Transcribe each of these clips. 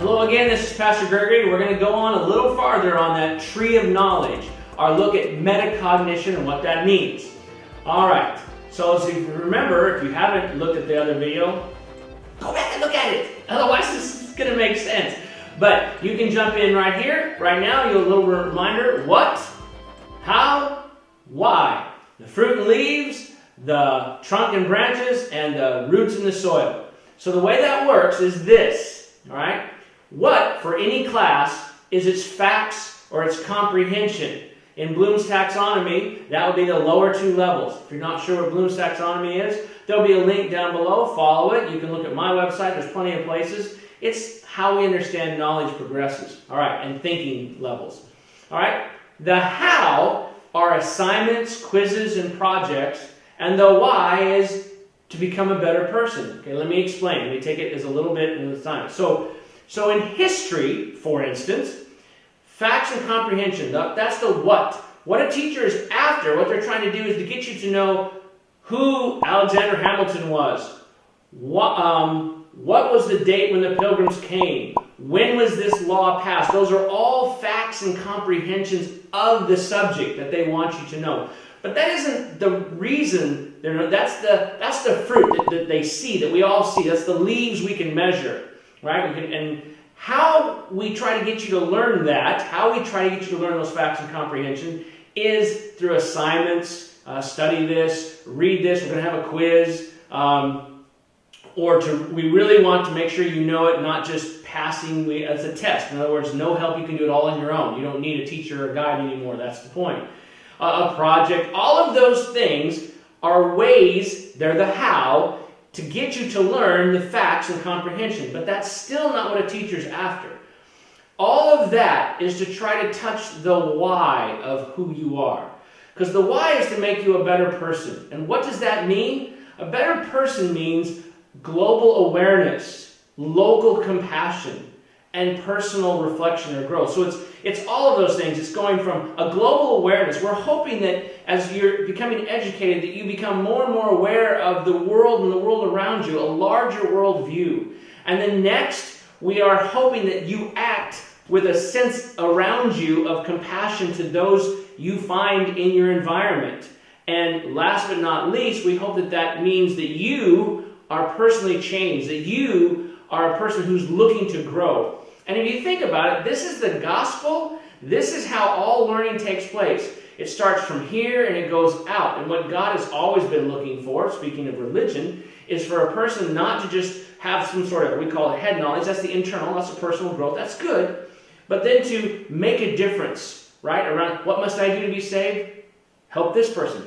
Hello again, this is Pastor Gregory. We're going to go on a little farther on that tree of knowledge, our look at metacognition and what that means. Alright, so if you remember, if you haven't looked at the other video, go back and look at it. Otherwise this is going to make sense. But you can jump in right here, right now, you'll a little reminder, what, how, why. The fruit and leaves, the trunk and branches, and the roots in the soil. So the way that works is this, alright? What, for any class, is its facts or its comprehension. In Bloom's Taxonomy, that would be the lower two levels. If you're not sure what Bloom's Taxonomy is, there'll be a link down below. Follow it. You can look at my website. There's plenty of places. It's how we understand knowledge progresses. All right, and thinking levels. All right, the how are assignments, quizzes, and projects, and the why is to become a better person. Okay, let me explain. Let me take it as a little bit in the time. So in history, for instance, facts and comprehension, that's the what. What a teacher is after, what they're trying to do is to get you to know who Alexander Hamilton was. What was the date when the Pilgrims came? When was this law passed? Those are all facts and comprehensions of the subject that they want you to know. But that isn't the reason. That's the fruit that they see, that we all see. That's the leaves we can measure, right? And how we try to get you to learn that, how we try to get you to learn those facts and comprehension, is through assignments. Study this, read this. We're going to have a quiz. We really want to make sure you know it, not just passing as a test. In other words, no help, you can do it all on your own. You don't need a teacher or a guide anymore. That's the point. A project, all of those things are ways, they're the how, to get you to learn the facts and comprehension. But that's still not what a teacher's after. All of that is to try to touch the why of who you are. Because the why is to make you a better person. And what does that mean? A better person means global awareness, local compassion, and personal reflection or growth. So it's all of those things. It's going from a global awareness. We're hoping that as you're becoming educated, that you become more and more aware of the world and the world around you, a larger world view. And then next, we are hoping that you act with a sense around you of compassion to those you find in your environment. And last but not least, we hope that that means that you are personally changed, that you are a person who's looking to grow. And if you think about it, this is the gospel. This is how all learning takes place. It starts from here and it goes out. And what God has always been looking for, speaking of religion, is for a person not to just have some sort of, we call it head knowledge. That's the internal, that's the personal growth. That's good. But then to make a difference, right? Around what must I do to be saved? Help this person.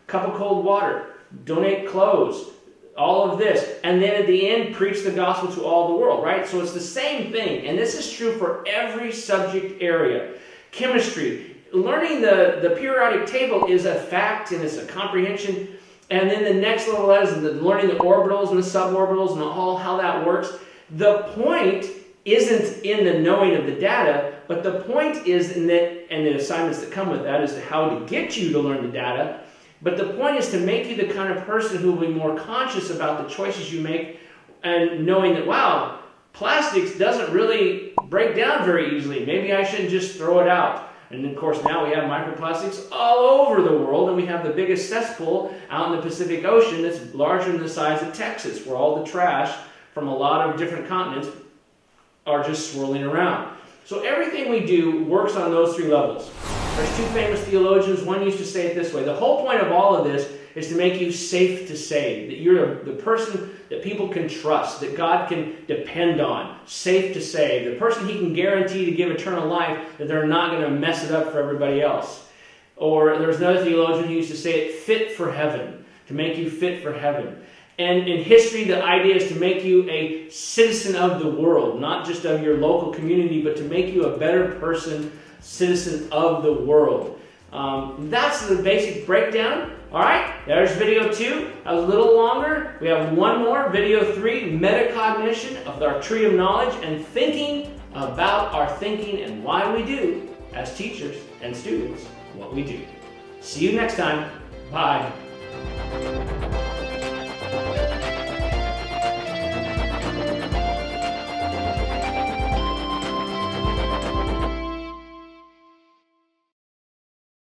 Cup of cold water. Donate clothes. All of this. And then at the end, preach the gospel to all the world, right? So it's the same thing. And this is true for every subject area. Chemistry. Learning the periodic table is a fact and it's a comprehension. And then the next level is learning the orbitals and the suborbitals and all how that works. The point isn't in the knowing of the data, but the point is in that, and the assignments that come with that, is to how to get you to learn the data. But the point is to make you the kind of person who will be more conscious about the choices you make and knowing that, wow, plastics doesn't really break down very easily. Maybe I shouldn't just throw it out. And of course now we have microplastics all over the world, and we have the biggest cesspool out in the Pacific Ocean that's larger than the size of Texas, where all the trash from a lot of different continents are just swirling around. So everything we do works on those three levels. There's two famous theologians. One used to say it this way. The whole point of all of this is to make you safe to save. That you're the person that people can trust, that God can depend on. Safe to save. The person he can guarantee to give eternal life, that they're not going to mess it up for everybody else. Or there's another theologian who used to say it, fit for heaven. To make you fit for heaven. And in history, the idea is to make you a citizen of the world, not just of your local community, but to make you a better person, citizen of the world. That's the basic breakdown. All right, there's video 2. That was a little longer. We have one more, video 3, metacognition of our tree of knowledge and thinking about our thinking and why we do, as teachers and students, what we do. See you next time. Bye.